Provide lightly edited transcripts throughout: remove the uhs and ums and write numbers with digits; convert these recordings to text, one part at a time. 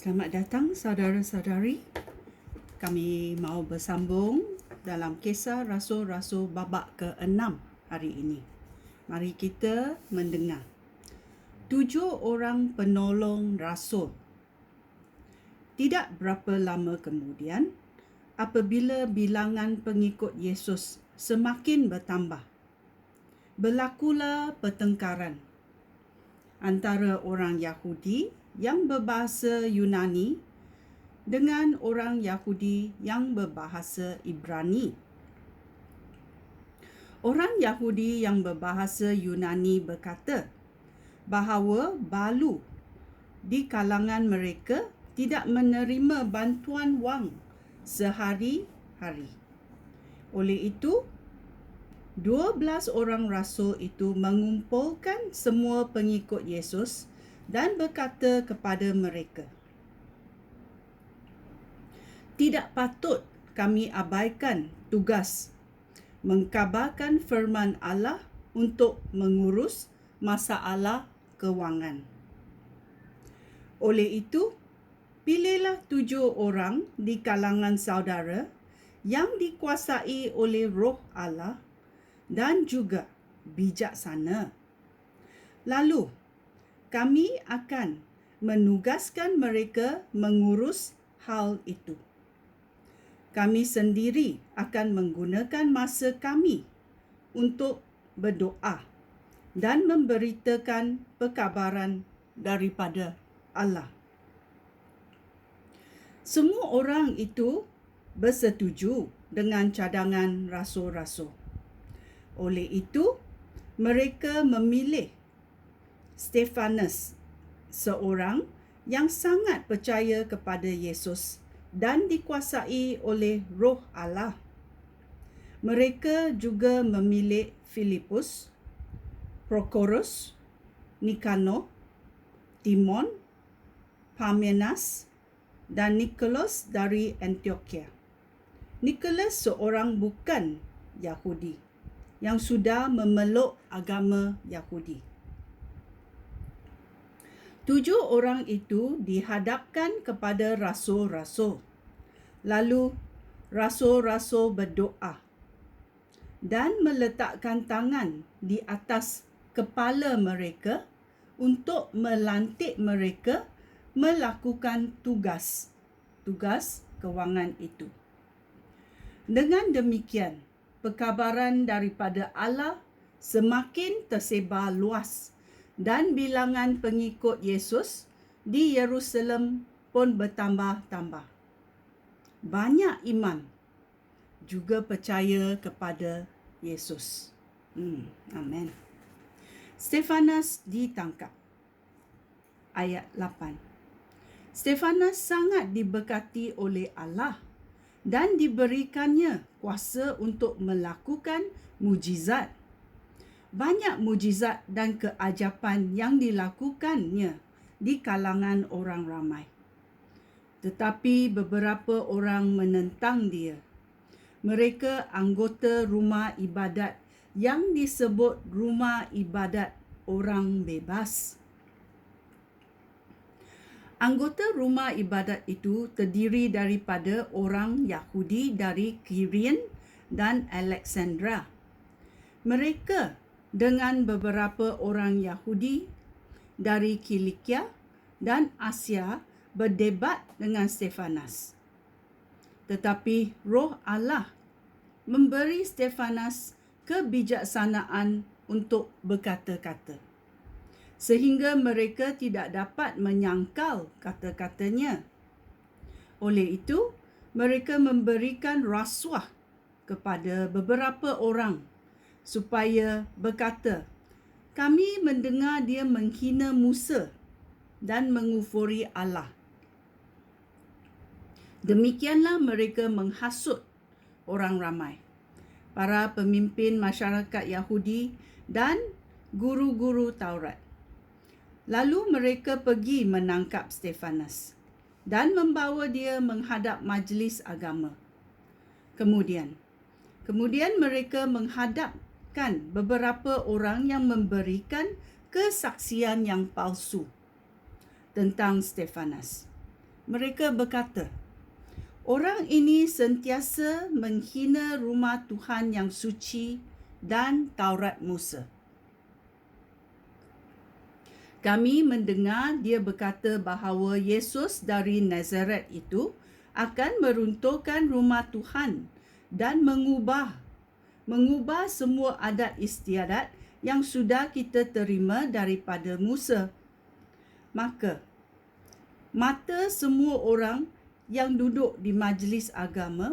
Selamat datang saudara-saudari. Kami mau bersambung dalam kisah Rasul-Rasul babak ke-6 hari ini. Mari kita mendengar. 7 orang penolong Rasul. Tidak berapa lama kemudian, apabila bilangan pengikut Yesus semakin bertambah, berlakulah pertengkaran antara orang Yahudi yang berbahasa Yunani dengan orang Yahudi yang berbahasa Ibrani. Orang Yahudi yang berbahasa Yunani berkata bahawa balu di kalangan mereka tidak menerima bantuan wang sehari-hari. Oleh itu, 12 orang rasul itu mengumpulkan semua pengikut Yesus dan berkata kepada mereka, "Tidak patut kami abaikan tugas mengkabarkan firman Allah untuk mengurus masalah kewangan. Oleh itu, pilihlah 7 orang di kalangan saudara yang dikuasai oleh Roh Allah dan juga bijaksana. Lalu, kami akan menugaskan mereka mengurus hal itu. Kami sendiri akan menggunakan masa kami untuk berdoa dan memberitakan perkabaran daripada Allah." Semua orang itu bersetuju dengan cadangan rasul-rasul. Oleh itu, mereka memilih Stefanus, seorang yang sangat percaya kepada Yesus dan dikuasai oleh Roh Allah. Mereka juga memilih Filipus, Prokorus, Nikanor, Timon, Parmenas, dan Nikolas dari Antioquia. Nikolas seorang bukan Yahudi yang sudah memeluk agama Yahudi. 7 orang itu dihadapkan kepada rasul-rasul. Lalu rasul-rasul berdoa dan meletakkan tangan di atas kepala mereka untuk melantik mereka melakukan tugas kewangan itu. Dengan demikian, perkabaran daripada Allah semakin tersebar luas dan bilangan pengikut Yesus di Yerusalem pun bertambah-tambah. Banyak iman juga percaya kepada Yesus. Amen. Stefanus ditangkap. Ayat 8. Stefanus sangat diberkati oleh Allah dan diberikannya kuasa untuk melakukan mujizat. Banyak mujizat dan keajapan yang dilakukannya di kalangan orang ramai. Tetapi beberapa orang menentang dia. Mereka anggota rumah ibadat yang disebut rumah ibadat orang bebas. Anggota rumah ibadat itu terdiri daripada orang Yahudi dari Kirian dan Alexandra. Mereka dengan beberapa orang Yahudi dari Kilikia dan Asia berdebat dengan Stefanus. Tetapi Roh Allah memberi Stefanus kebijaksanaan untuk berkata-kata, sehingga mereka tidak dapat menyangkal kata-katanya. Oleh itu, mereka memberikan rasuah kepada beberapa orang supaya berkata, "Kami mendengar dia menghina Musa dan mengufuri Allah." Demikianlah mereka menghasut orang ramai, para pemimpin masyarakat Yahudi dan guru-guru Taurat. Lalu mereka pergi menangkap Stefanus dan membawa dia menghadap majlis agama. Kemudian mereka menghadapkan beberapa orang yang memberikan kesaksian yang palsu tentang Stefanus. Mereka berkata, "Orang ini sentiasa menghina rumah Tuhan yang suci dan Taurat Musa." Kami mendengar dia berkata bahawa Yesus dari Nazaret itu akan meruntuhkan rumah Tuhan dan mengubah semua adat istiadat yang sudah kita terima daripada Musa. Maka, mata semua orang yang duduk di majlis agama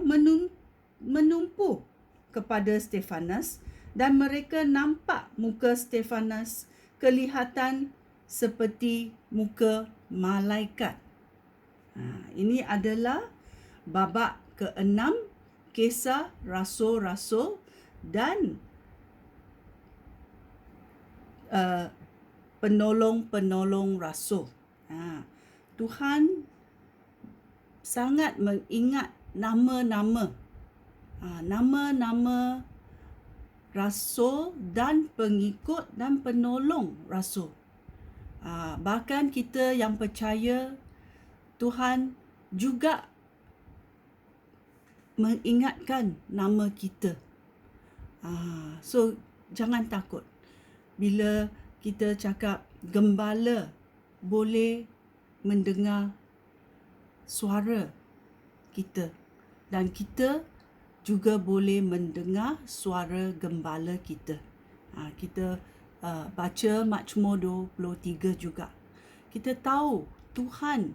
menumpu kepada Stefanus dan mereka nampak muka Stefanus kelihatan seperti muka malaikat. Ini adalah babak ke-6 Kisah Rasul-Rasul dan penolong-penolong Rasul. Tuhan sangat mengingat nama-nama Rasul dan pengikut dan penolong Rasul. Bahkan kita yang percaya, Tuhan juga mengingatkan nama kita. So, jangan takut. Bila kita cakap gembala boleh mendengar suara kita. Dan kita juga boleh mendengar suara gembala kita. Kita baca Mazmur 23 juga. Kita tahu Tuhan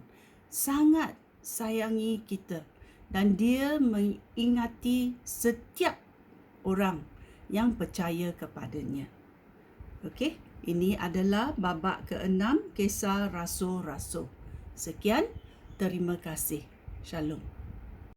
sangat sayangi kita dan dia mengingati setiap orang yang percaya kepadanya. Okey, ini adalah babak ke-6 Kisah Rasul-Rasul. Sekian, terima kasih. Shalom.